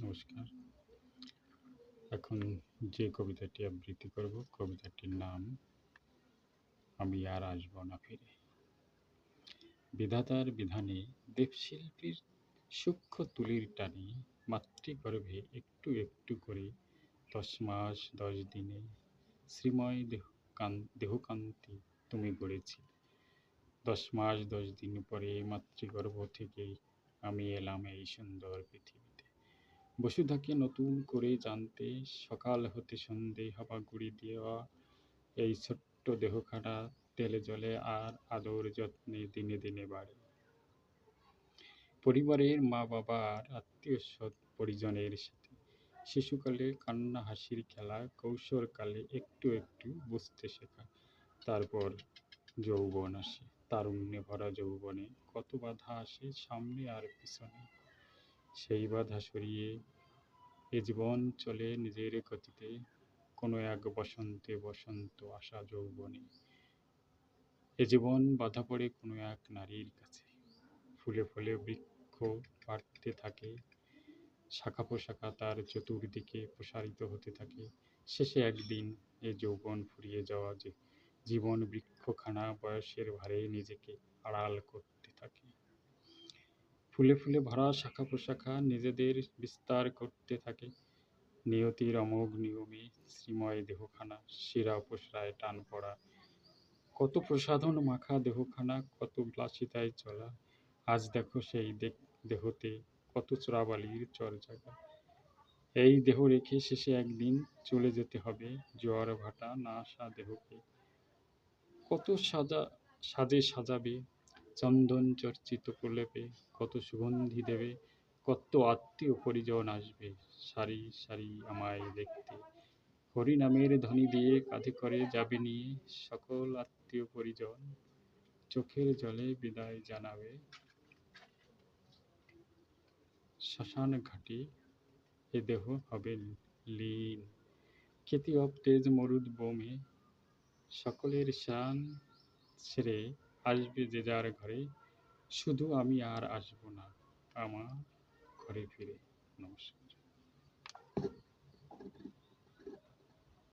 নমস্কার। এখন যে কবিতাটি আবৃত্তি করব, কবিতাটির নাম আমি আর আসব না ফিরে। বিধাতার বিধানে দেবশিল্পীর সূক্ষ্ম তুলির টানে মাতৃগর্ভে একটু একটু করে 10 মাস 10 দিনে শ্রীময় দেহকান্তি তুমি গড়েছিলে। 10 মাস 10 দিন পরে মাতৃগর্ভ থেকেই আমি এলাম এই সুন্দর পৃথিবীতে। বসুধাকে নতুন করে জানতে সকাল হতে সন্ধে হামাগুড়ি দেওয়া এই ছোট্ট দেহখানা তেলে জলে আর আদর যত্নে দিনে দিনে বাড়ে। পরিবারের মা বাবা আর আত্মীয় পরিজনের সাথে শিশুকালে কান্না হাসির খেলা, কৈশোরকালে একটু একটু বুঝতে শেখা, তারপর যৌবন আসে। তারুণ্যে ভরা যৌবনে কত বাধা আসে সামনে আর পিছনে। সেই বাধা সরিয়ে এ জীবন চলে নিজের গতিতে, কোনো এক বসন্তে বসন্ত আসা যৌবনে। এ জীবন বাধা পড়ে কোনো এক নারীর কাছে, ফুলে ফুলে বৃক্ষ বাড়তে থাকে, শাখা পোশাখা তার চতুর্দিকে প্রসারিত হতে থাকে। শেষে একদিন এ যৌবন ফুরিয়ে যাওয়া যে জীবন বৃক্ষখানা বয়সের ভারে নিজেকে আড়াল করতে থাকে। ফুলে ফুলে ভরা শাখা প্রশাখা নিজেদের বিস্তার করতে থাকে। নিয়তির অমোঘ নিয়মে শ্রীময় দেহখানা শিরা উপশিরায় টান পড়া, কত প্রসাধন মাখা দেহখানা, কত বিলাসিতায় চলা। আজ দেখো সেই দেহতে কত চোরাবালির চরজাগা। এই দেহ রেখে শেষে একদিন চলে যেতে হবে জোয়ার ভাটা না আসা দেহকে। কত সাজে সাজাবে চন্দন চর্চিত প্রলেপে, কত সুগন্ধি দেবে, কত আত্মীয় পরিজন আসবে সারি সারি আমায় দেখতে। হরিনামের ধ্বনি দিয়ে কাঁধে করে যাবে নিয়ে সকল আত্মীয় পরিজন, চোখের জলে বিদায় জানাবে শ্মশান ঘাটে। এ দেহ হবে লীন, খ্যাতি অব তেজ মরুদ বোমে, সকলের শান ছেড়ে আসবে যে যার ঘরে, শুধু আমি আর আসব না আমার ঘরে ফিরে। নমস্কার।